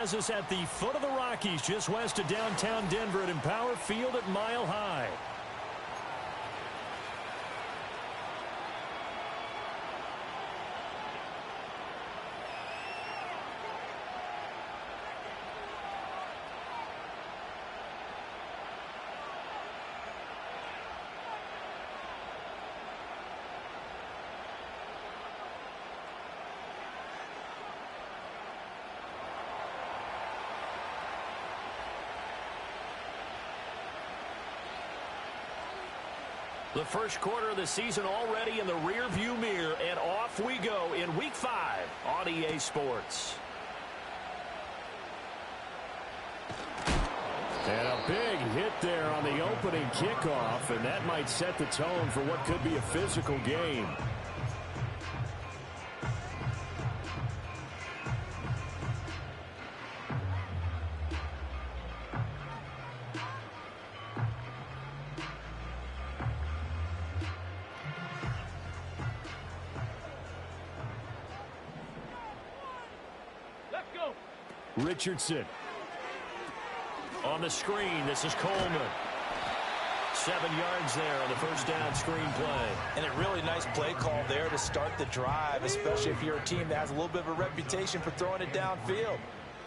As is at the foot of the Rockies, just west of downtown Denver at Empower Field at Mile High. The first quarter of the season already in the rearview mirror, and off we go in Week 5 on EA Sports. And a big hit there on the opening kickoff, and that might set the tone for what could be a physical game. Richardson. On the screen, this is Coleman. 7 yards there on the first down screen play. And a really nice play call there to start the drive, especially if you're a team that has a little bit of a reputation for throwing it downfield.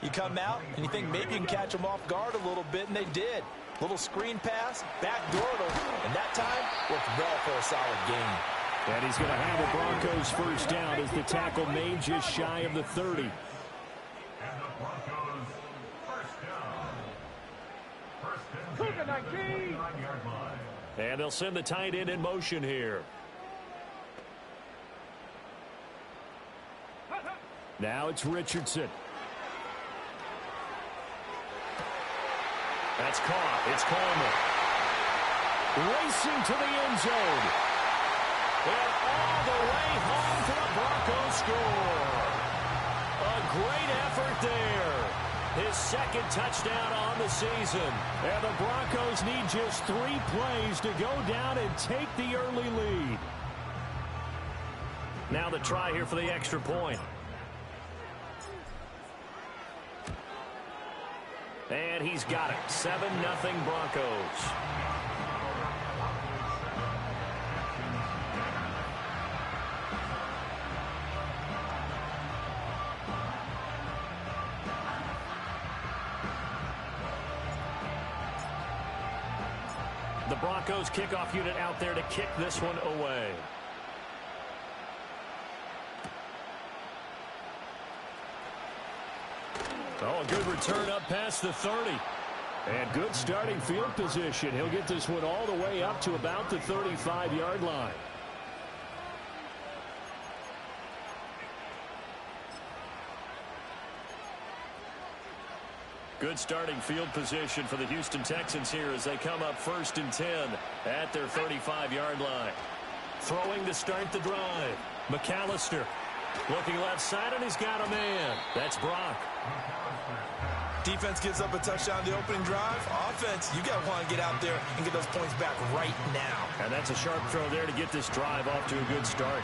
You come out and you think maybe you can catch them off guard a little bit, and they did. Little screen pass, backdoored them, and that time worked well for a solid gain. And he's going to have the Broncos first down as the tackle made just shy of the 30. And they'll send the tight end in motion here. Now it's Richardson. That's caught. It's Coleman. Racing to the end zone. And all the way home for the Broncos score. A great effort there. His second touchdown on the season. And the Broncos need just 3 plays to go down and take the early lead. Now the try here for the extra point. And he's got it. 7-0 Broncos. The Broncos kickoff unit out there to kick this one away. Oh, a good return up past the 30. And good starting field position. He'll get this one all the way up to about the 35-yard line. Good starting field position for the Houston Texans here as they come up 1st and 10 at their 35-yard line. Throwing to start the drive. McAllister looking left side, and he's got a man. That's Brock. Defense gives up a touchdown the opening drive. Offense, you got to want to get out there and get those points back right now. And that's a sharp throw there to get this drive off to a good start.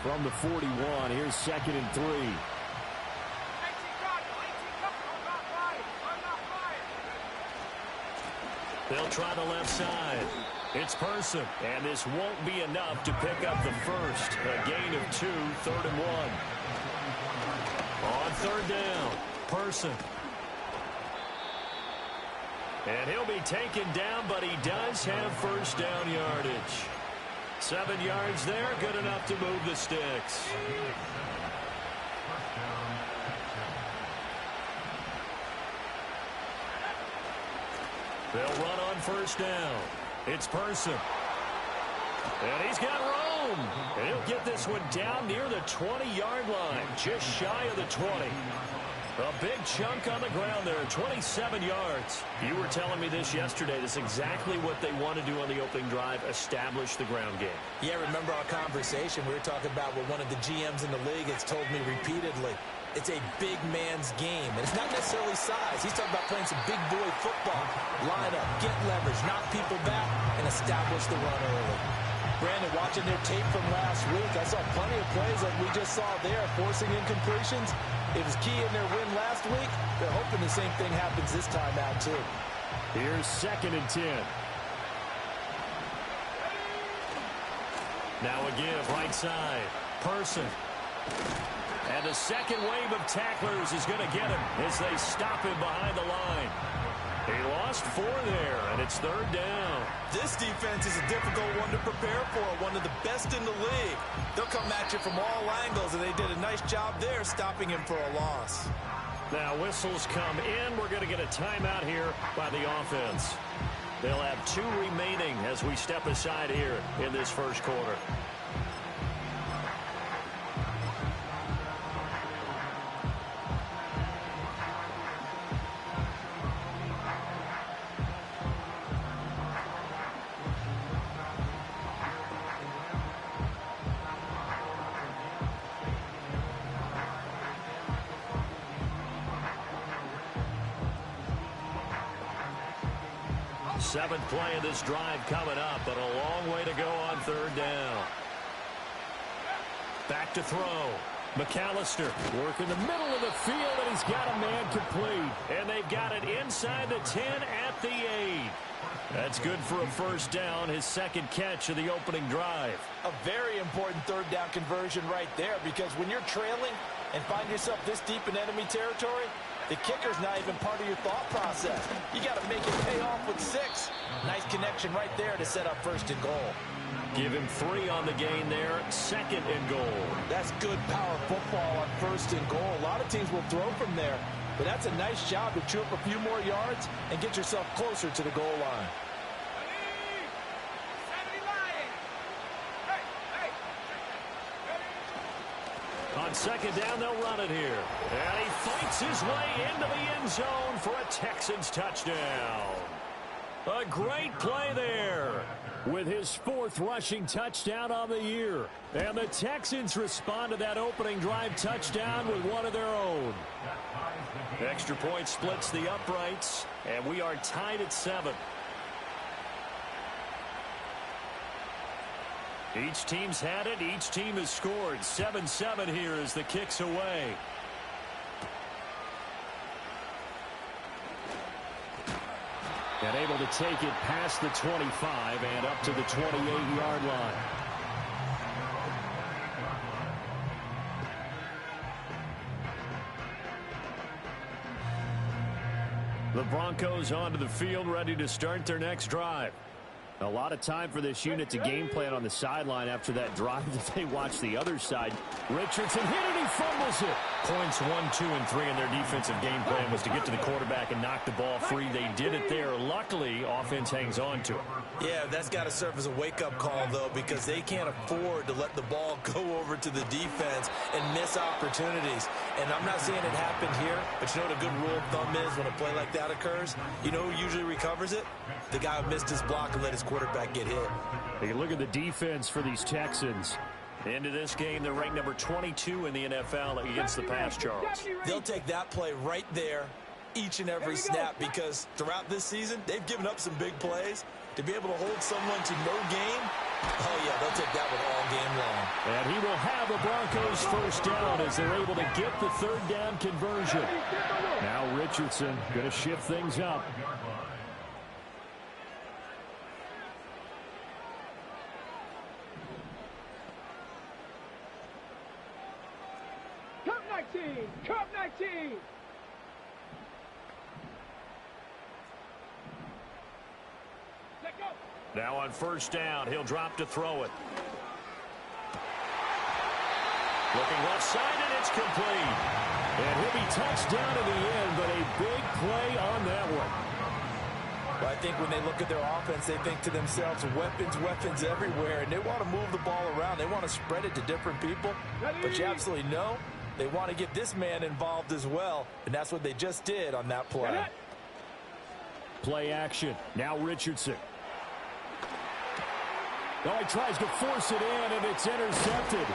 From the 41, here's 2nd and 3. They'll try the left side. It's Person, and this won't be enough to pick up the first. A gain of 2, 3rd and 1. On 3rd down, Person. And he'll be taken down, but he does have first down yardage. 7 yards there, good enough to move the sticks. They'll run on first down. It's Person. And he's got room. And he'll get this one down near the 20-yard line, just shy of the 20. A big chunk on the ground there, 27 yards. You were telling me this yesterday. This is exactly what they want to do on the opening drive, establish the ground game. Yeah, remember our conversation. We were talking about what one of the GMs in the league has told me repeatedly. It's a big man's game, and it's not necessarily size. He's talking about playing some big boy football. Line up, get leverage, knock people back, and establish the run early. Brandon, watching their tape from last week, I saw plenty of plays like we just saw there, forcing incompletions. It was key in their win last week. They're hoping the same thing happens this time out, too. Here's 2nd and 10. Now a give, right side. Person. And the second wave of tacklers is going to get him as they stop him behind the line. He lost 4 there, and it's 3rd down. This defense is a difficult one to prepare for, one of the best in the league. They'll come at you from all angles, and they did a nice job there stopping him for a loss. Now whistles come in. We're going to get a timeout here by the offense. They'll have 2 remaining as we step aside here in this first quarter. Seventh play of this drive coming up, but a long way to go on 3rd down. Back to throw. McAllister working the middle of the field, and he's got a man complete. And they've got it inside the 10 at the 8. That's good for a first down, his 2nd catch of the opening drive. A very important 3rd down conversion right there, because when you're trailing and find yourself this deep in enemy territory, the kicker's not even part of your thought process. You got to make it pay off with 6. Nice connection right there to set up 1st and goal. Give him 3 on the gain there, 2nd and goal. That's good power football on 1st and goal. A lot of teams will throw from there, but that's a nice job to chew up a few more yards and get yourself closer to the goal line. On 2nd down, they'll run it here. And he fights his way into the end zone for a Texans touchdown. A great play there with his 4th rushing touchdown on the year. And the Texans respond to that opening drive touchdown with one of their own. Extra point splits the uprights, and we are tied at 7. Each team's had it. Each team has scored. 7-7 here as the kick's away. And able to take it past the 25 and up to the 28-yard line. The Broncos onto the field, ready to start their next drive. A lot of time for this unit to game plan on the sideline after that drive that they watch the other side. Richardson hit it, he fumbles it. Points 1, 2, and 3 in their defensive game plan was to get to the quarterback and knock the ball free. They did it there. Luckily, offense hangs on to it. Yeah, that's got to serve as a wake-up call, though, because they can't afford to let the ball go over to the defense and miss opportunities. And I'm not saying it happened here, but you know what a good rule of thumb is when a play like that occurs? You know who usually recovers it? The guy who missed his block and let his quarterback get hit. Hey, look at the defense for these Texans. Into this game, they're ranked number 22 in the NFL against the pass, Charles. They'll take that play right there each and every snap, because throughout this season, they've given up some big plays. To be able to hold someone to no gain, oh yeah, they'll take that one all game long. And he will have the Broncos first down as they're able to get the 3rd down conversion. Now Richardson going to shift things up. Cup 19! Let go! Now on 1st down, he'll drop to throw it. Looking left side, and it's complete. And he'll be touched down in the end, but a big play on that one. But I think when they look at their offense, they think to themselves, weapons everywhere, and they want to move the ball around. They want to spread it to different people. But you absolutely know they want to get this man involved as well, and that's what they just did on that play. Play action. Now Richardson. Oh, he tries to force it in, and it's intercepted.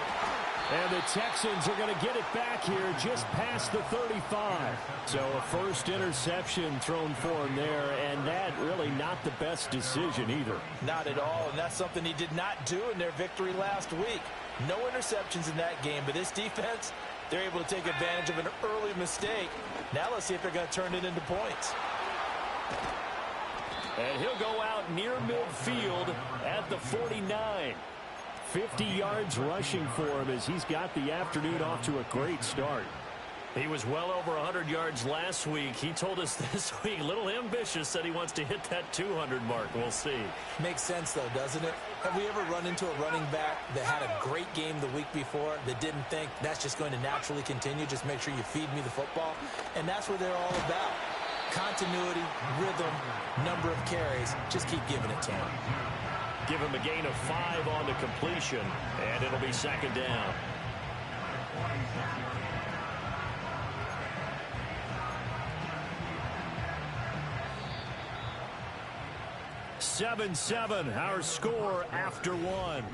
And the Texans are going to get it back here just past the 35. So a first interception thrown for him there, and that really not the best decision either. Not at all, and that's something he did not do in their victory last week. No interceptions in that game, but this defense, they're able to take advantage of an early mistake. Now let's see if they're going to turn it into points. And he'll go out near midfield at the 49. 50 yards rushing for him as he's got the afternoon off to a great start. He was well over 100 yards last week. He told us this week, a little ambitious, said he wants to hit that 200 mark. We'll see. Makes sense, though, doesn't it? Have we ever run into a running back that had a great game the week before that didn't think that's just going to naturally continue? Just make sure you feed me the football. And that's what they're all about. Continuity, rhythm, number of carries. Just keep giving it to him. Give him a gain of 5 on the completion, and it'll be second down. Seven, our score after one.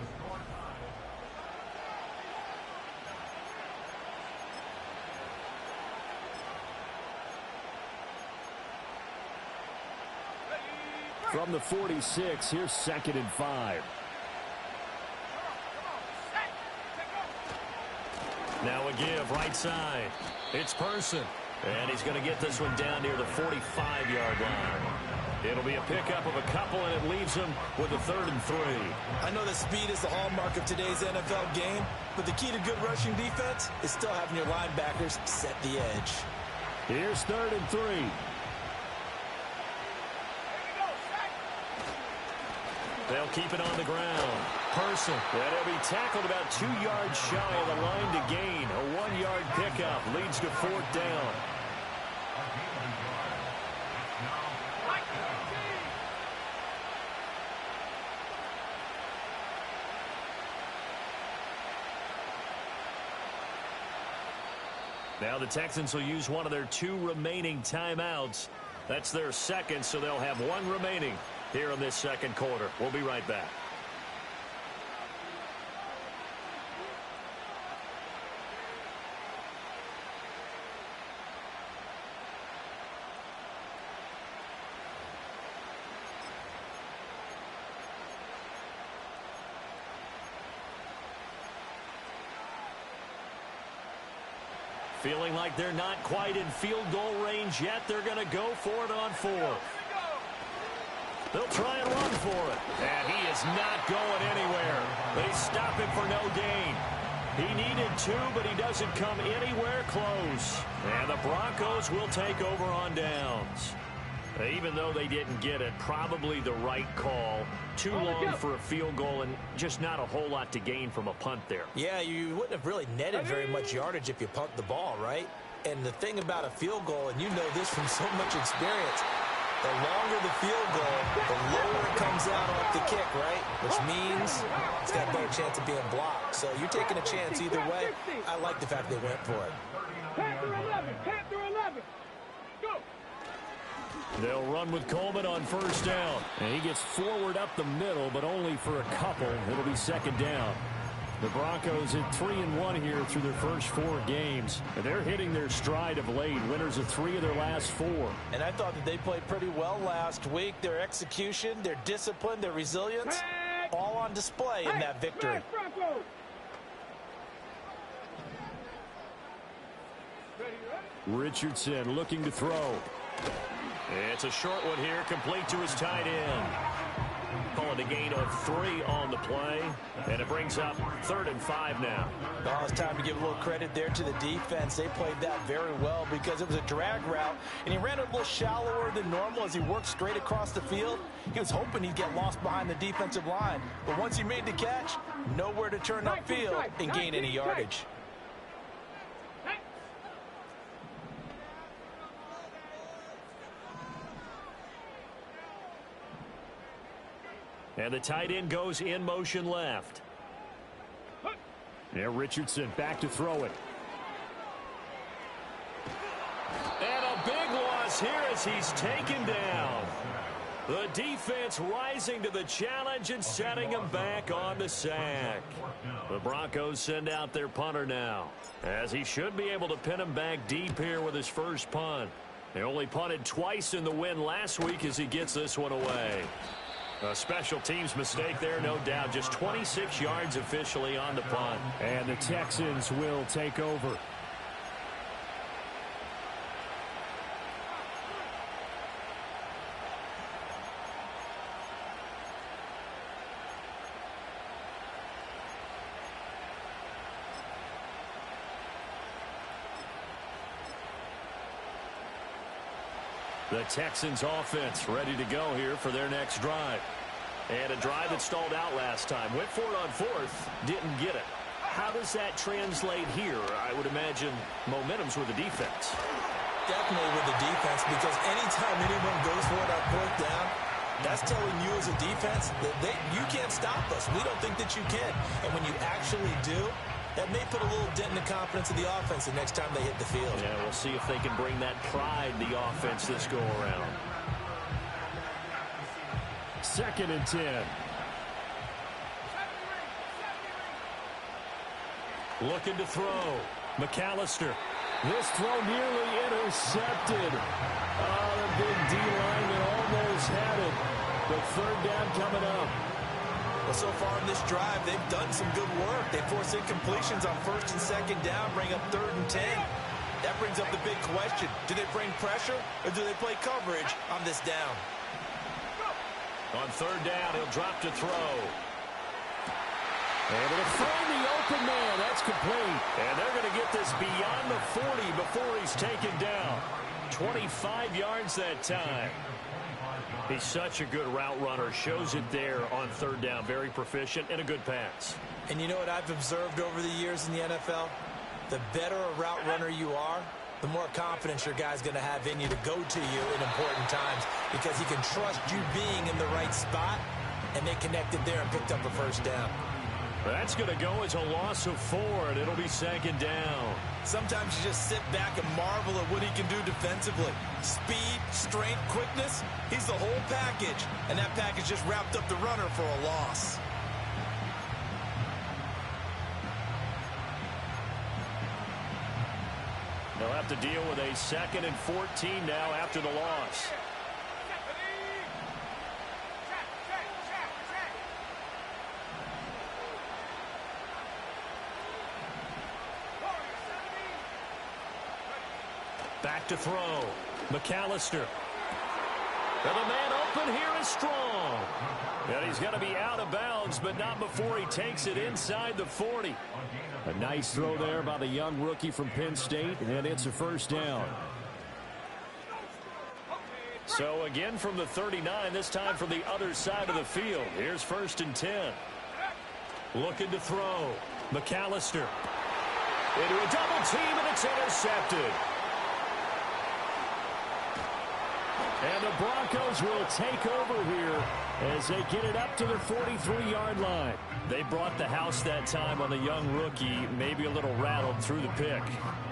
From the 46, here's 2nd and 5. Now a give, right side. It's Person. And he's going to get this one down near the 45-yard line. It'll be a pickup of a couple, and it leaves him with a 3rd and 3. I know that speed is the hallmark of today's NFL game, but the key to good rushing defense is still having your linebackers set the edge. Here's 3rd and 3. They'll keep it on the ground. Person. And he'll be tackled about 2 yards shy of the line to gain. A 1-yard pickup leads to 4th down. Now the Texans will use one of their 2 remaining timeouts. That's their second, so they'll have 1 remaining here in this second quarter. We'll be right back. Feeling like they're not quite in field goal range yet. They're going to go for it on 4th. They'll try and run for it. And he is not going anywhere. They stop him for no gain. He needed 2, but he doesn't come anywhere close. And the Broncos will take over on downs. Even though they didn't get it, probably the right call. Too long for a field goal and just not a whole lot to gain from a punt there. Yeah, you wouldn't have really netted very much yardage if you punt the ball, right? And the thing about a field goal, and you know this from so much experience, the longer the field goal, the lower it comes out off the kick, right? Which means it's got a better chance of being blocked. So you're taking a chance either way. I like the fact they went for it. Panther 11, Panther 11. Go. They'll run with Coleman on 1st down. And he gets forward up the middle, but only for a couple. It'll be 2nd down. The Broncos at 3-1 here through their first 4 games. And they're hitting their stride of late. Winners of 3 of their last 4. And I thought that they played pretty well last week. Their execution, their discipline, their resilience, all on display in that victory. Richardson looking to throw. It's a short one here, complete to his tight end. Call it a gain of 3 on the play, and it brings up 3rd and 5 now. Well, it's time to give a little credit there to the defense. They played that very well because it was a drag route, and he ran a little shallower than normal as he worked straight across the field. He was hoping he'd get lost behind the defensive line, but once he made the catch, nowhere to turn upfield and gain any yardage. And the tight end goes in motion left. Now Richardson back to throw it. And a big loss here as he's taken down. The defense rising to the challenge and setting them back on the sack. The Broncos send out their punter now, as he should be able to pin him back deep here with his first punt. They only punted twice in the win last week as he gets this one away. A special teams mistake there, no doubt. Just 26 yards officially on the punt. And the Texans will take over. The Texans offense ready to go here for their next drive. And a drive that stalled out last time. Went for it on fourth, didn't get it. How does that translate here? I would imagine momentum's with the defense. Definitely with the defense, because anytime anyone goes for it on fourth down, that's telling you as a defense that you can't stop us. We don't think that you can. And when you actually do, that may put a little dent in the confidence of the offense the next time they hit the field. Yeah, we'll see if they can bring that pride in the offense this go-around. 2nd and 10. Looking to throw. McAllister. This throw nearly intercepted. Oh, the big D-lineman almost had it. But 3rd down coming up. Well, so far in this drive, they've done some good work. They force incompletions on 1st and 2nd down, bring up 3rd and 10. That brings up the big question. Do they bring pressure or do they play coverage on this down? On 3rd down, he'll drop to throw. Able to find the open man. That's complete. And they're going to get this beyond the 40 before he's taken down. 25 yards that time. He's such a good route runner. Shows it there on 3rd down. Very proficient and a good pass. And you know what I've observed over the years in the NFL? The better a route runner you are, the more confidence your guy's going to have in you to go to you in important times, because he can trust you being in the right spot, and they connected there and picked up a 1st down. That's going to go as a loss of 4, and it'll be 2nd down. Sometimes you just sit back and marvel at what he can do defensively. Speed, strength, quickness, he's the whole package, and that package just wrapped up the runner for a loss. They'll have to deal with a 2nd and 14 now after the loss. Back to throw. McAllister. And the man open here is strong. And he's going to be out of bounds, but not before he takes it inside the 40. A nice throw there by the young rookie from Penn State, and it's a 1st down. So again from the 39, this time from the other side of the field. Here's 1st and 10. Looking to throw. McAllister. Into a double team, and it's intercepted. And the Broncos will take over here as they get it up to the 43-yard line. They brought the house that time on the young rookie, maybe a little rattled through the pick.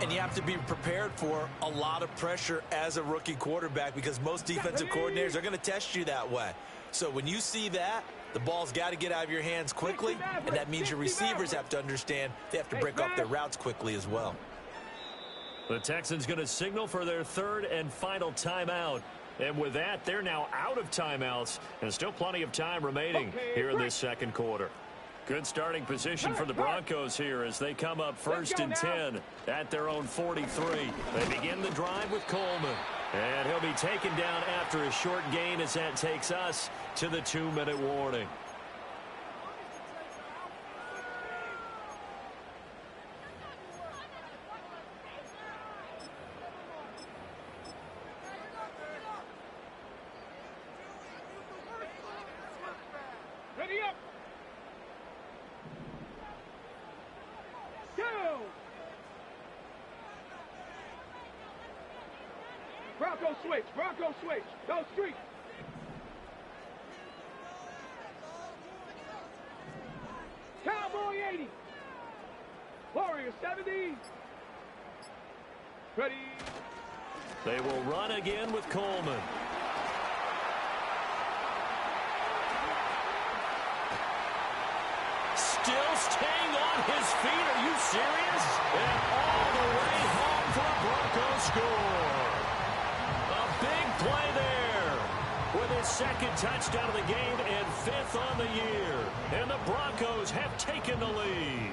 And you have to be prepared for a lot of pressure as a rookie quarterback, because most defensive coordinators are going to test you that way. So when you see that, the ball's got to get out of your hands quickly, and that means your receivers have to understand they have to break off their routes quickly as well. The Texans going to signal for their 3rd and final timeout. And with that, they're now out of timeouts, and still plenty of time remaining here in this 2nd quarter. Good starting position for the Broncos here as they come up 1st and 10 at their own 43. They begin the drive with Coleman. And he'll be taken down after a short gain as that takes us to the 2-minute warning. Ready up. Go. Bronco switch. Bronco switch. Go street. Cowboy 80. Warrior 70. Ready. They will run again with Coleman. still staying on his feet. Are you serious? And all the way home for a Broncos score. A big play there with his second touchdown of the game and 5th on the year. And the Broncos have taken the lead.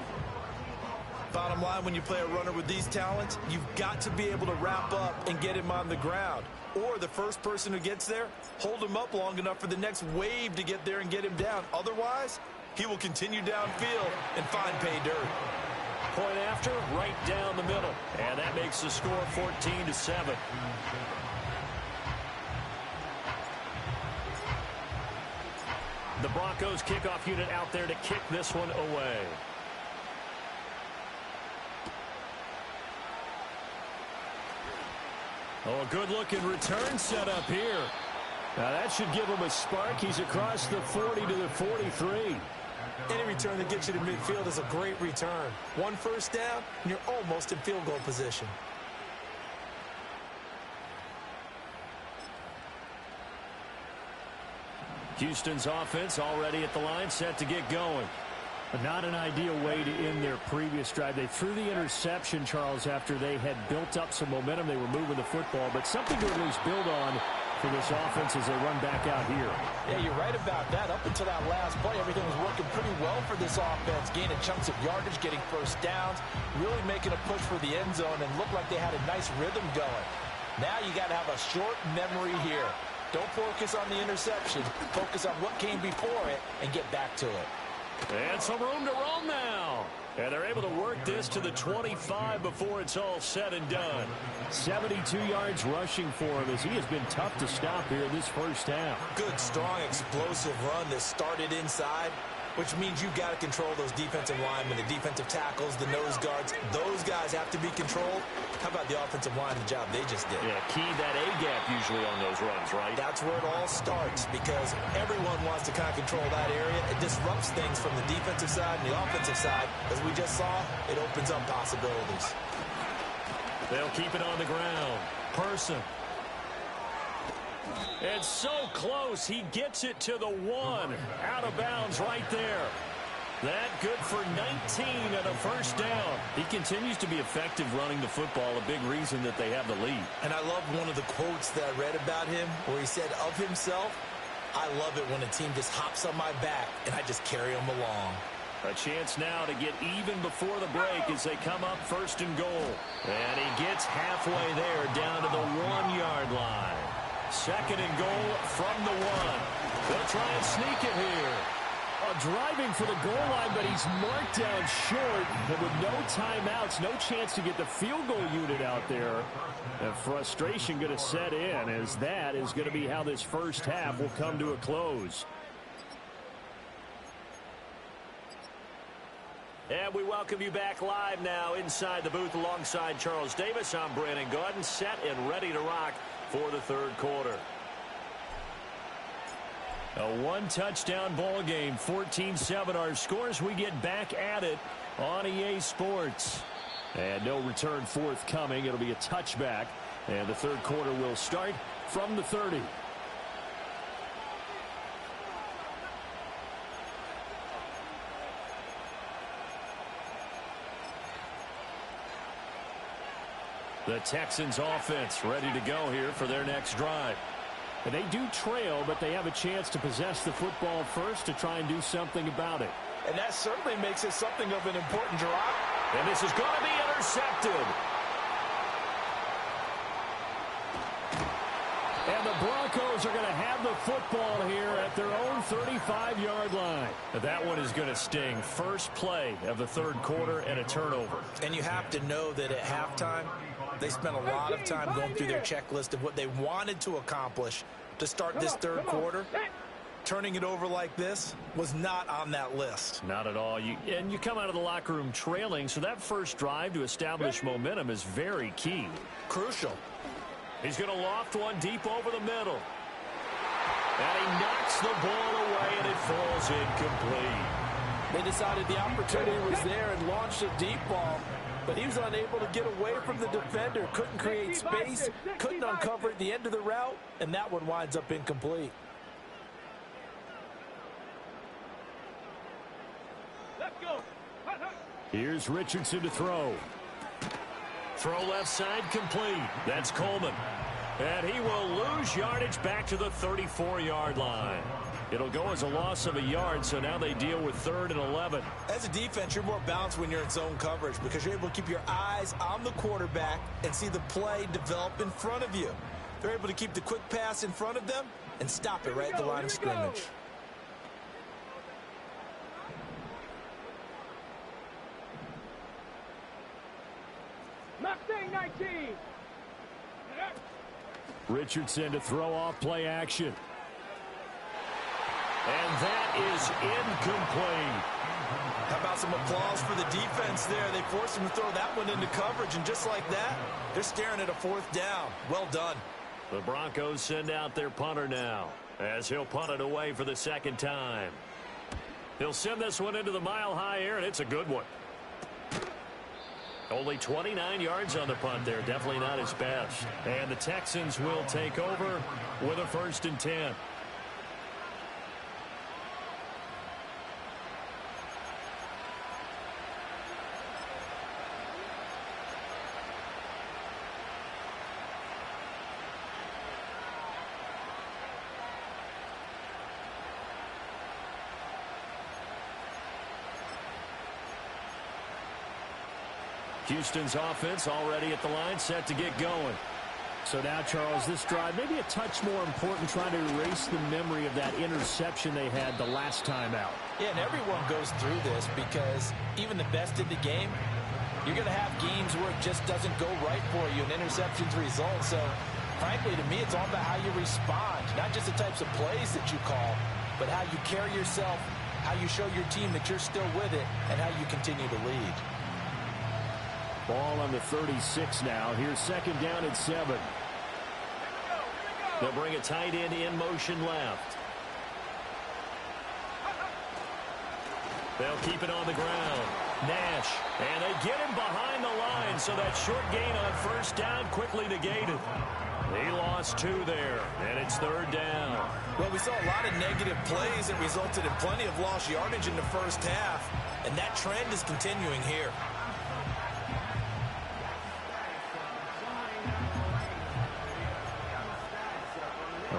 Bottom line, when you play a runner with these talents, you've got to be able to wrap up and get him on the ground. Or the first person who gets there, hold him up long enough for the next wave to get there and get him down. Otherwise, he will continue downfield and find pay dirt. Point after, right down the middle. And that makes the score 14-7. The Broncos kickoff unit out there to kick this one away. Oh, a good-looking return set up here. Now, that should give him a spark. He's across the 40 to the 43. Any return that gets you to midfield is a great return. One first down, and you're almost in field goal position. Houston's offense already at the line, set to get going. But not an ideal way to end their previous drive. They threw the interception, Charles, after they had built up some momentum. They were moving the football, but something to at least build on for this offense as they run back out here. Yeah, you're right about that. Up until that last play, everything was working pretty well for this offense, gaining chunks of yardage, getting first downs, really making a push for the end zone, and looked like they had a nice rhythm going. Now you got to have a short memory here. Don't focus on the interception. Focus on what came before it and get back to it. And some room to roam now. And they're able to work this to the 25 before it's all said and done. 72 yards rushing for him as he has been tough to stop here this first half. Good, strong, explosive run that started inside, which means you've got to control those defensive linemen, the defensive tackles, the nose guards. Those guys have to be controlled. How about the offensive line, the job they just did? Yeah, key that A-gap usually on those runs, right? That's where it all starts because everyone wants to kind of control that area. It disrupts things from the defensive side and the offensive side. As we just saw, it opens up possibilities. They'll keep it on the ground. Person. It's so close. He gets it to the 1. Out of bounds right there. That good for 19 and a first down. He continues to be effective running the football, a big reason that they have the lead. And I love one of the quotes that I read about him where he said of himself, I love it when a team just hops on my back and I just carry them along. A chance now to get even before the break as they come up first and goal. And he gets halfway there down to the 1-yard line. Second and goal from the 1. They'll try and sneak it here. Driving for the goal line, but he's marked down short. And with no timeouts, no chance to get the field goal unit out there. And frustration going to set in as that is going to be how this first half will come to a close. And we welcome you back live now inside the booth alongside Charles Davis. I'm Brandon Gaudin, set and ready to rock for the third quarter. A one-touchdown ball game, 14-7 our scores. We get back at it on EA Sports. And no return forthcoming. It'll be a touchback. And the third quarter will start from the 30. The Texans offense ready to go here for their next drive. And they do trail, but they have a chance to possess the football first to try and do something about it. And that certainly makes it something of an important drive. And this is going to be intercepted. And the Broncos are going to have the football here at their own 35-yard line. That one is going to sting. First play of the third quarter and a turnover. And you have to know that at halftime, they spent a lot of time going through their checklist of what they wanted to accomplish to start this third quarter. Turning it over like this was not on that list. Not at all. And you come out of the locker room trailing, so that first drive to establish momentum is very key. Crucial. He's going to loft one deep over the middle. And he knocks the ball away, and it falls incomplete. They decided the opportunity was there and launched a deep ball, but he was unable to get away from the defender. Couldn't create space, couldn't uncover at the end of the route, and that one winds up incomplete. Let's go. Here's Richardson to throw. Throw left side complete. That's Coleman. And he will lose yardage back to the 34-yard line. It'll go as a loss of a yard, so now they deal with 3rd and 11. As a defense, you're more balanced when you're in zone coverage because you're able to keep your eyes on the quarterback and see the play develop in front of you. They're able to keep the quick pass in front of them and stop it right at the line of scrimmage. Mustang 19. Richardson to throw off play action. And that is incomplete. How about some applause for the defense there? They forced him to throw that one into coverage, and just like that, they're staring at a 4th down. Well done. The Broncos send out their punter now as he'll punt it away for the 2nd time. He'll send this one into the mile-high air, and it's a good one. Only 29 yards on the punt there. Definitely not his best. And the Texans will take over with a 1st and 10. Houston's offense already at the line, set to get going. So now, Charles, this drive maybe a touch more important, trying to erase the memory of that interception they had the last time out. Yeah, and everyone goes through this because even the best in the game, you're going to have games where it just doesn't go right for you and interceptions result. So, frankly, to me, it's all about how you respond, not just the types of plays that you call, but how you carry yourself, how you show your team that you're still with it, and how you continue to lead. Ball on the 36 now. Here's 2nd down and 7. They'll bring a tight end in motion left. They'll keep it on the ground. Nash, and they get him behind the line, so that short gain on 1st down quickly negated. He lost 2 there, and it's 3rd down. Well, we saw a lot of negative plays that resulted in plenty of lost yardage in the 1st half, and that trend is continuing here.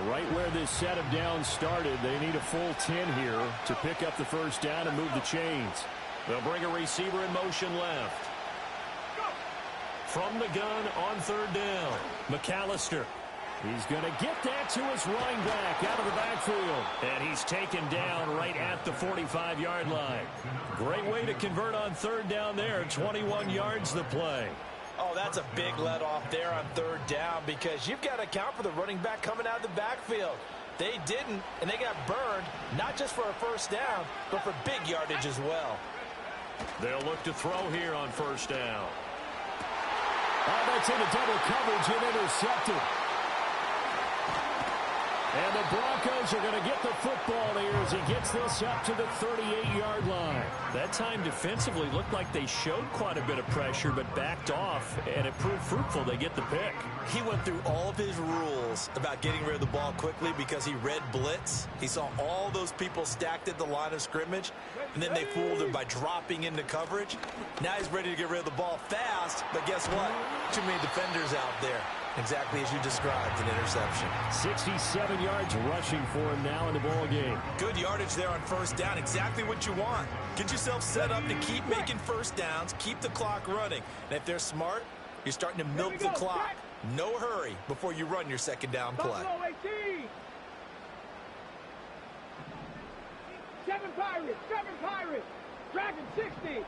Right where this set of downs started, they need a full 10 here to pick up the 1st down and move the chains. They'll bring a receiver in motion left. From the gun on 3rd down, McAllister. He's going to get that to his running back out of the backfield. And he's taken down right at the 45-yard line. Great way to convert on 3rd down there. 21 yards the play. Oh, that's a big let off there on 3rd down because you've got to account for the running back coming out of the backfield. They didn't, and they got burned, not just for a 1st down, but for big yardage as well. They'll look to throw here on 1st down. Oh, that's into double coverage and intercepted. And the Broncos are going to get the football here as he gets this up to the 38-yard line. That time defensively looked like they showed quite a bit of pressure but backed off, and it proved fruitful. They get the pick. He went through all of his rules about getting rid of the ball quickly because he read blitz. He saw all those people stacked at the line of scrimmage, and then they fooled him by dropping into coverage. Now he's ready to get rid of the ball fast, but guess what? Too many defenders out there. Exactly as you described, an interception. 67 yards rushing for him now in the ball game. Good yardage there on 1st down. Exactly what you want. Get yourself set up to keep making 1st downs, keep the clock running. And if they're smart, you're starting to milk the clock. No hurry before you run your 2nd down play. 7 Pirates. Dragon 60.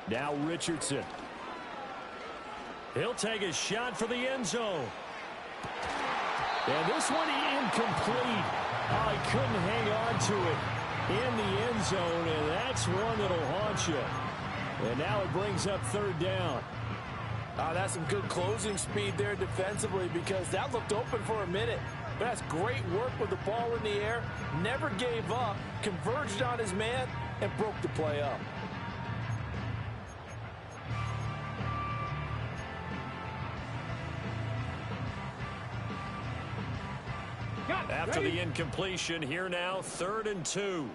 Now Richardson. He'll take a shot for the end zone. And this one incomplete. Oh, he couldn't hang on to it in the end zone, and that's one that'll haunt you. And now it brings up 3rd down. That's some good closing speed there defensively because that looked open for a minute. But that's great work with the ball in the air. Never gave up, converged on his man, and broke the play up. After the incompletion, here now, 3rd and 2.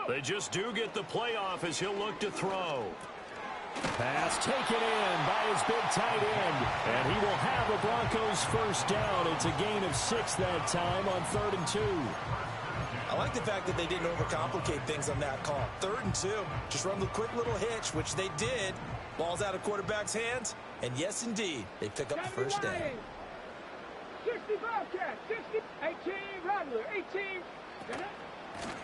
They just do get the playoff as he'll look to throw. Pass taken in by his big tight end. And he will have the Broncos first down. It's a gain of 6 that time on 3rd and 2. I like the fact that they didn't overcomplicate things on that call. 3rd and 2. Just run the quick little hitch, which they did. Ball's out of quarterback's hands. And yes, indeed, they pick up the first down. 60 Bobcats, 60, 18 Rattler, 18.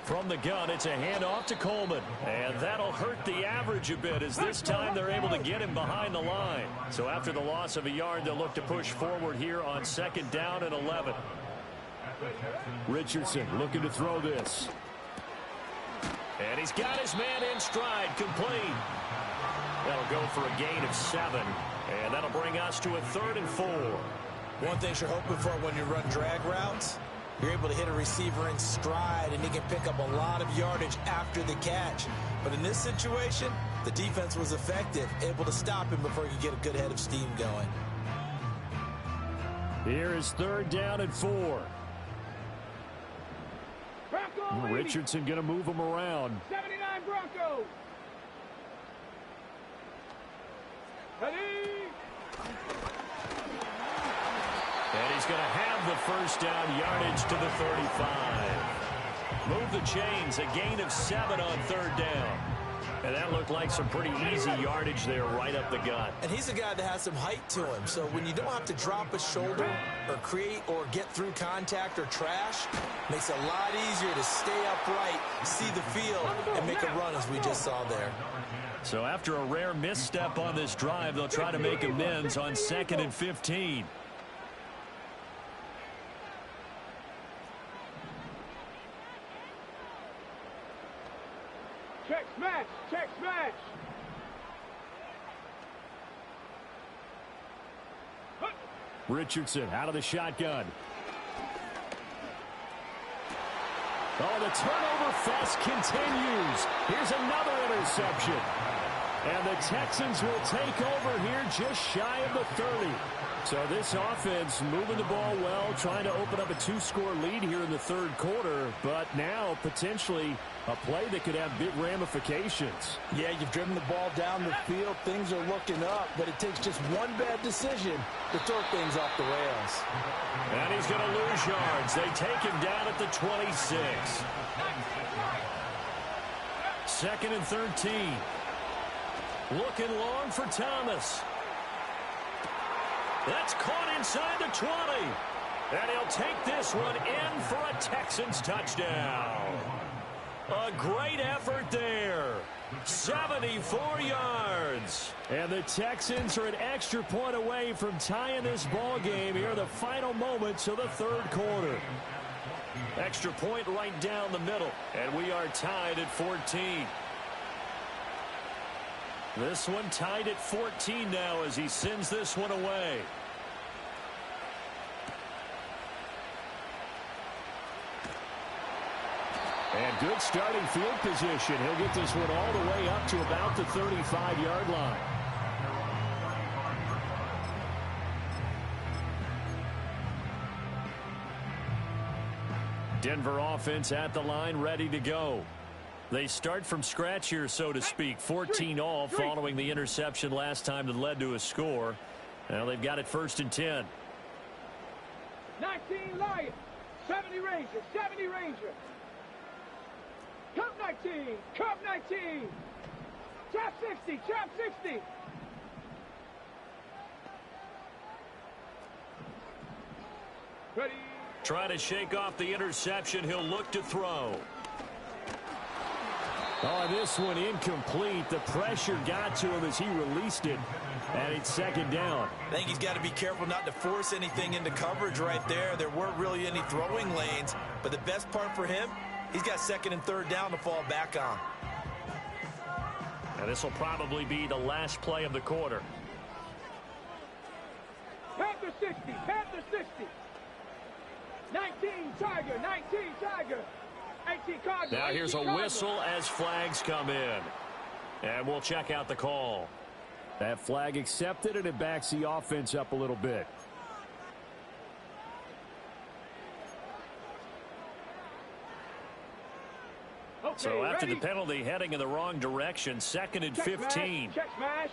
From the gun, it's a handoff to Coleman. And that'll hurt the average a bit as this time they're able to get him behind the line. So after the loss of a yard, they'll look to push forward here on 2nd down and 11. Richardson looking to throw this. And he's got his man in stride, complete. That'll go for a gain of 7. And that'll bring us to a 3rd and 4. One thing you're hoping for when you run drag routes, you're able to hit a receiver in stride, and he can pick up a lot of yardage after the catch. But in this situation, the defense was effective, able to stop him before he could get a good head of steam going. Here is 3rd down and 4. Bronco Richardson going to move him around. 79 Broncos. Ready? And he's going to have the first down, yardage to the 35. Move the chains, a gain of 7 on 3rd down. And that looked like some pretty easy yardage there right up the gut. And he's a guy that has some height to him, so when you don't have to drop a shoulder or create or get through contact or trash, makes it a lot easier to stay upright, see the field, and make a run as we just saw there. So after a rare misstep on this drive, they'll try to make amends on 2nd and 15. Check smash, check smash. Richardson out of the shotgun. Oh, the turnover fest continues. Here's another interception. And the Texans will take over here just shy of the 30. So this offense moving the ball well, trying to open up a 2-score lead here in the 3rd quarter. But now potentially a play that could have big ramifications. Yeah, you've driven the ball down the field. Things are looking up, but it takes just one bad decision to throw things off the rails. And he's going to lose yards. They take him down at the 26. 2nd and 13. Looking long for Thomas. That's caught inside the 20. And he'll take this one in for a Texans touchdown. A great effort there. 74 yards. And the Texans are an extra point away from tying this ball game here in the final moments of the 3rd quarter. Extra point right down the middle. And we are tied at 14. This one tied at 14 now as he sends this one away. And good starting field position. He'll get this one all the way up to about the 35-yard line. Denver offense at the line, ready to go. They start from scratch here, so to speak. 14 all following the interception last time that led to a score. Now they've got it 1st and 10. 19 Lions, 70 Rangers, 70 Rangers. Cup 19, Cup 19. Trap 60, Trap 60. Ready. Trying to shake off the interception. He'll look to throw. Oh, this one incomplete. The pressure got to him as he released it. And it's 2nd down. I think he's got to be careful not to force anything into coverage right there. There weren't really any throwing lanes. But the best part for him, he's got 2nd and 3rd down to fall back on. And this will probably be the last play of the quarter. Panther 60, Panther 60. 19 Tiger, 19 Tiger. 18 Cardinal. Now here's a 18 whistle as flags come in. And we'll check out the call. That flag accepted, and it backs the offense up a little bit. So after the penalty, heading in the wrong direction, 2nd and 15. Check smash.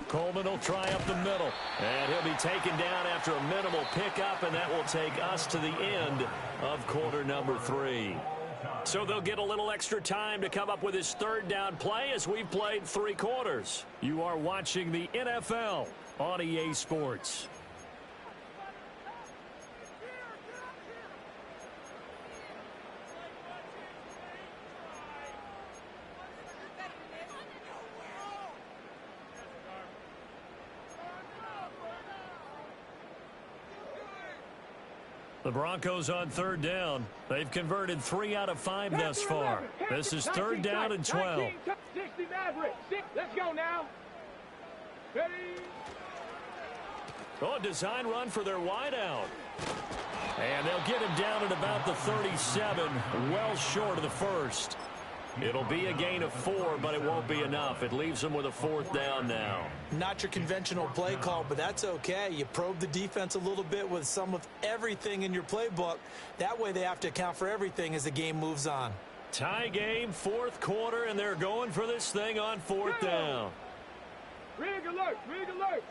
Coleman will try up the middle, and he'll be taken down after a minimal pickup, and that will take us to the end of quarter number 3. So they'll get a little extra time to come up with his 3rd down play as we've played 3 quarters. You are watching the NFL on EA Sports. The Broncos on 3rd down. They've converted 3 out of 5 thus far. This is 3rd down and 12. 60 Mavericks. Let's go now. Ready? Oh, design run for their wideout. And they'll get him down at about the 37, well short of the 1st. It'll be a gain of 4, but it won't be enough. It leaves them with a 4th down now. Not your conventional play call, but that's okay. You probe the defense a little bit with some of everything in your playbook. That way they have to account for everything as the game moves on. Tie game, 4th quarter, and they're going for this thing on 4th down. Rig alert, rig alert.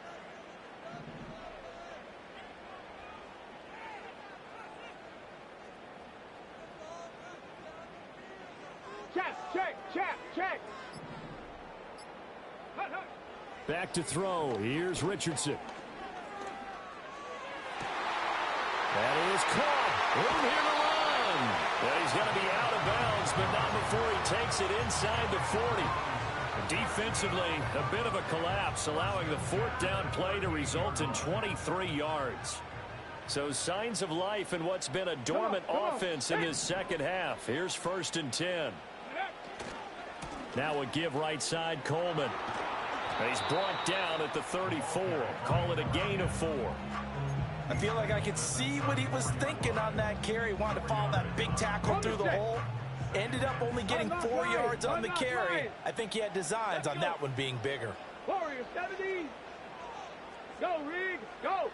Check. Back to throw. Here's Richardson. That is caught. Room here to run. Well, he's going to be out of bounds, but not before he takes it inside the 40. Defensively, a bit of a collapse, allowing the 4th down play to result in 23 yards. So signs of life in what's been a dormant offense in this 2nd half. Here's 1st and 10. Now a give right side, Coleman. He's brought down at the 34. Call it a gain of 4. I feel like I could see what he was thinking on that carry. Wanted to follow that big tackle through the hole. Ended up only getting 4 yards on the carry. I think he had designs on that one being bigger. Warrior 70. Go, Rig. Go.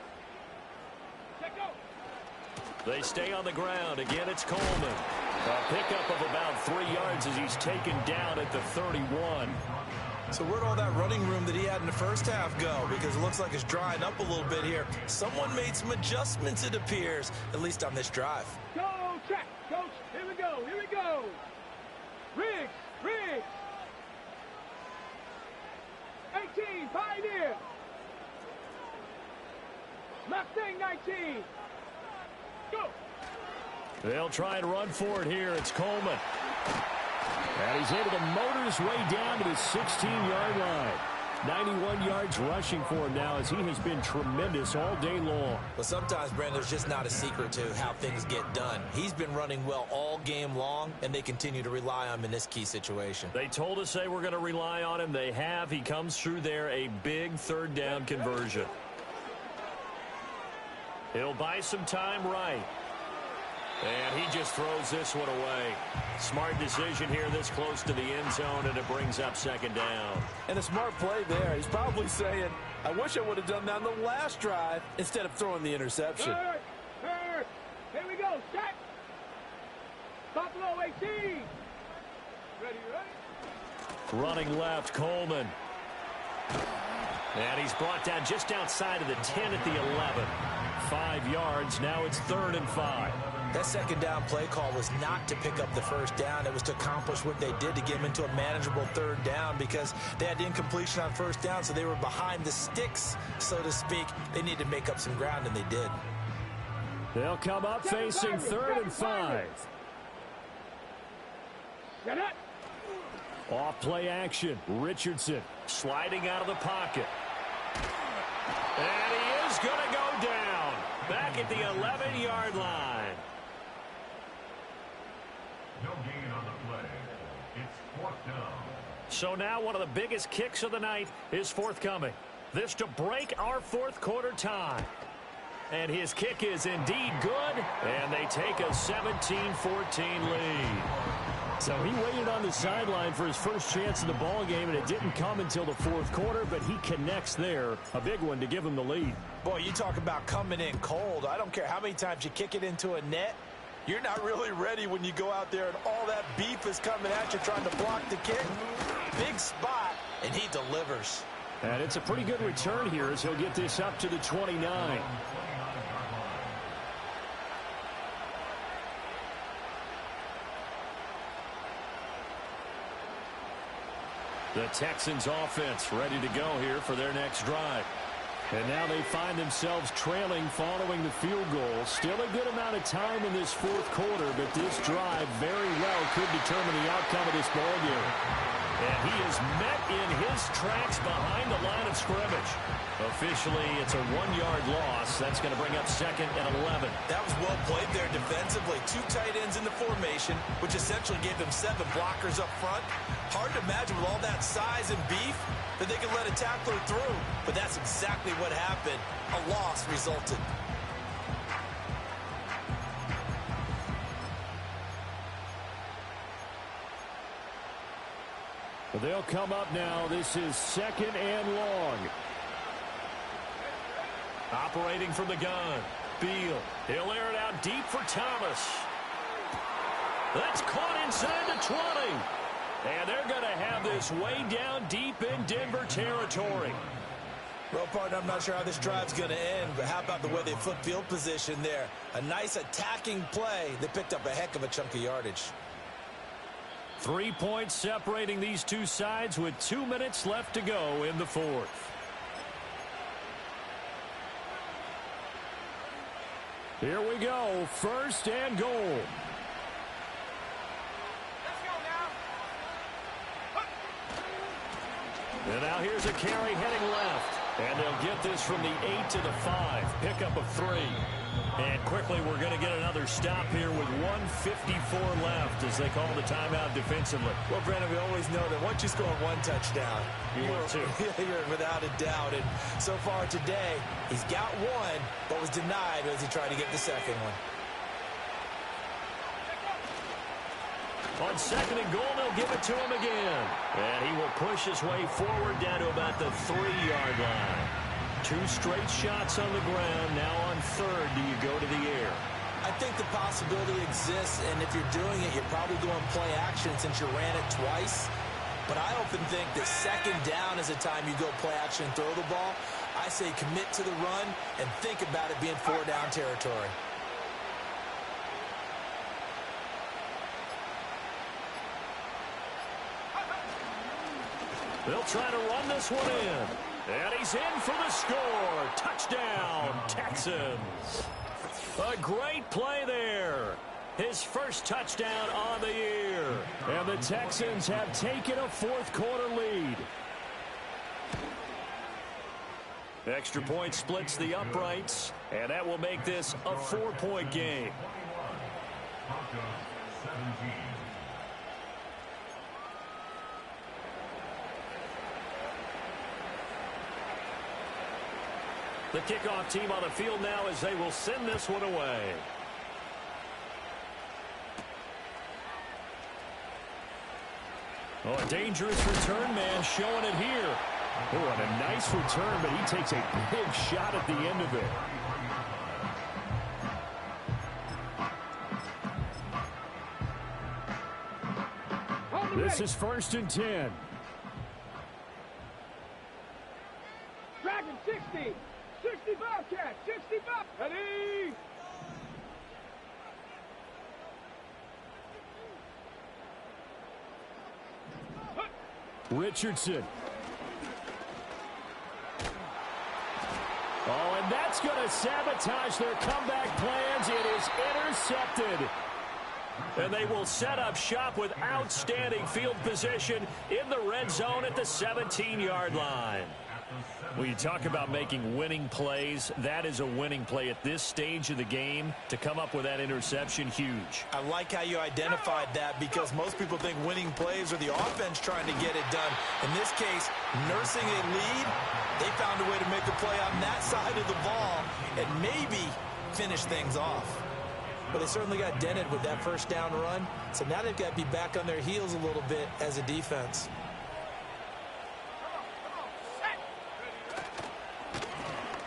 Check go. They stay on the ground. Again, it's Coleman. A pickup of about 3 yards as he's taken down at the 31. So where'd all that running room that he had in the 1st half go? Because it looks like it's drying up a little bit here. Someone made some adjustments, it appears, at least on this drive. Go, check, coach. Here we go. Riggs. 18, Pioneer. Mustang 19. Go. They'll try and run for it here. It's Coleman. And he's able to motor his way down to the 16-yard line. 91 yards rushing for him now as he has been tremendous all day long. Well, sometimes, Brandon, there's just not a secret to how things get done. He's been running well all game long, and they continue to rely on him in this key situation. They told us they were going to rely on him. They have. He comes through there, a big 3rd down conversion. He'll buy some time right. And he just throws this one away. Smart decision here this close to the end zone, and it brings up 2nd down. And a smart play there. He's probably saying, I wish I would have done that on the last drive instead of throwing the interception. Here we go. Check. Buffalo 18. Ready? Running left, Coleman. And he's brought down just outside of the 10 at the 11. 5 yards. Now it's 3rd and 5. That 2nd down play call was not to pick up the 1st down. It was to accomplish what they did to get him into a manageable 3rd down because they had incompletion on 1st down, so they were behind the sticks, so to speak. They needed to make up some ground, and they did. They'll come up facing 3rd and 5. Get it. Off play action. Richardson sliding out of the pocket. And he is going to go down. Back at the 11-yard line. No gain on the play. It's 4th down. So now one of the biggest kicks of the night is forthcoming. This to break our 4th quarter tie. And his kick is indeed good. And they take a 17-14 lead. So he waited on the sideline for his first chance in the ball game, and it didn't come until the 4th quarter, but he connects there. A big one to give him the lead. Boy, you talk about coming in cold. I don't care how many times you kick it into a net. You're not really ready when you go out there and all that beef is coming at you trying to block the kick. Big spot, and he delivers. And it's a pretty good return here as he'll get this up to the 29. The Texans offense ready to go here for their next drive. And now they find themselves trailing following the field goal. Still a good amount of time in this fourth quarter, but this drive very well could determine the outcome of this ballgame. And he is met in his tracks behind the line of scrimmage. Officially, it's a 1-yard loss. That's going to bring up 2nd and 11. That was well played there defensively. 2 tight ends in the formation, which essentially gave them 7 blockers up front. Hard to imagine with all that size and beef that they could let a tackler through. But that's exactly what happened. A loss resulted. They'll come up now. This is 2nd and long. Operating from the gun. Beal. He'll air it out deep for Thomas. That's caught inside the 20. And they're going to have this way down deep in Denver territory. Well, partner, I'm not sure how this drive's going to end, but how about the way they flip field position there? A nice attacking play. They picked up a heck of a chunk of yardage. 3 points separating these two sides with 2 minutes left to go in the fourth. Here we go. 1st and goal. Let's go now. And now here's a carry heading left. And they'll get this from the 8 to the 5. Pickup of 3. And quickly we're going to get another stop here with 1:54 left as they call the timeout defensively. Well, Brandon, we always know that once you score 1 touchdown, you're without a doubt. And so far today, he's got 1, but was denied as he tried to get the second one. On 2nd and goal, they'll give it to him again. And he will push his way forward down to about the 3-yard line. 2 straight shots on the ground. Now on 3rd, do you go to the air? I think the possibility exists, and if you're doing it, you're probably going play action since you ran it twice. But I often think that 2nd down is a time you go play action and throw the ball. I say commit to the run and think about it being 4-down territory. They'll try to run this one in. And he's in for the score. Touchdown, Texans. A great play there. His first touchdown on the year. And the Texans have taken a fourth quarter lead. Extra point splits the uprights. And that will make this a 4-point game. The kickoff team on the field now as they will send this one away. Oh, a dangerous return man showing it here. Oh, and a nice return, but he takes a big shot at the end of it. This is 1st and 10. Dragon 60. 60 Bobcat. 60 Bob. Ready. Richardson. Oh, and that's going to sabotage their comeback plans. It is intercepted. And they will set up shop with outstanding field position in the red zone at the 17-yard line. When you talk about making winning plays, that is a winning play at this stage of the game. To come up with that interception, huge. I like how you identified that because most people think winning plays are the offense trying to get it done. In this case, nursing a lead, they found a way to make a play on that side of the ball and maybe finish things off. But they certainly got dented with that first down run. So now they've got to be back on their heels a little bit as a defense.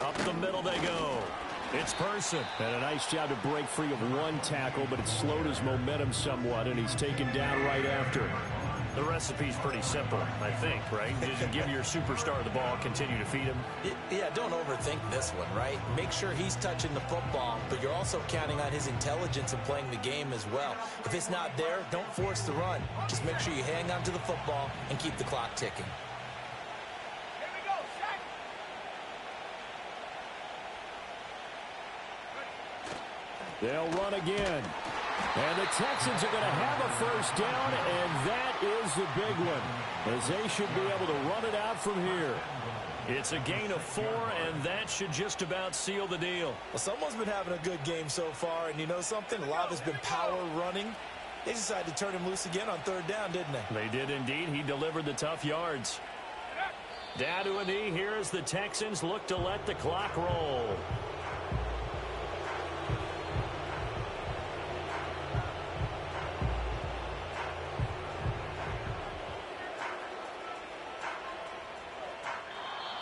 Up the middle they go. It's Person. And a nice job to break free of one tackle, but it slowed his momentum somewhat, and he's taken down right after. The recipe's pretty simple, I think, right? Just give your superstar the ball, continue to feed him. Yeah, don't overthink this one, right? Make sure he's touching the football, but you're also counting on his intelligence in playing the game as well. If it's not there, don't force the run. Just make sure you hang on to the football and keep the clock ticking. Here we go, set. They'll run again. And the Texans are going to have a first down, and that is the big one, as they should be able to run it out from here. It's a gain of 4, and that should just about seal the deal. Well, someone's been having a good game so far, and you know something? A lot has been power running. They decided to turn him loose again on third down, didn't they? They did indeed. He delivered the tough yards. Down to a knee here as the Texans look to let the clock roll.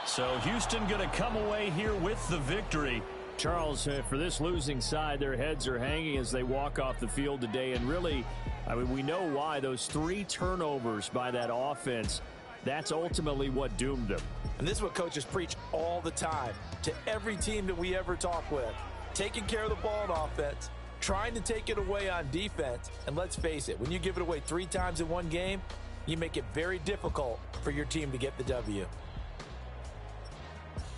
So Houston going to come away here with the victory. Charles, for this losing side, their heads are hanging as they walk off the field today. And really, I mean, we know why. Those 3 turnovers by that offense, that's ultimately what doomed them. And this is what coaches preach all the time to every team that we ever talk with. Taking care of the ball on offense, trying to take it away on defense. And let's face it, when you give it away 3 times in one game, you make it very difficult for your team to get the W.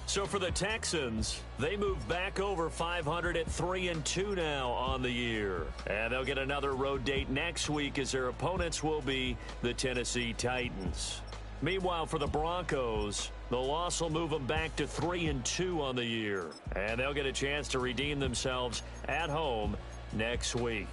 So for the Texans, they move back over 500 at 3-2 now on the year. And they'll get another road date next week as their opponents will be the Tennessee Titans. Meanwhile, for the Broncos, the loss will move them back to 3-2 on the year. And they'll get a chance to redeem themselves at home next week.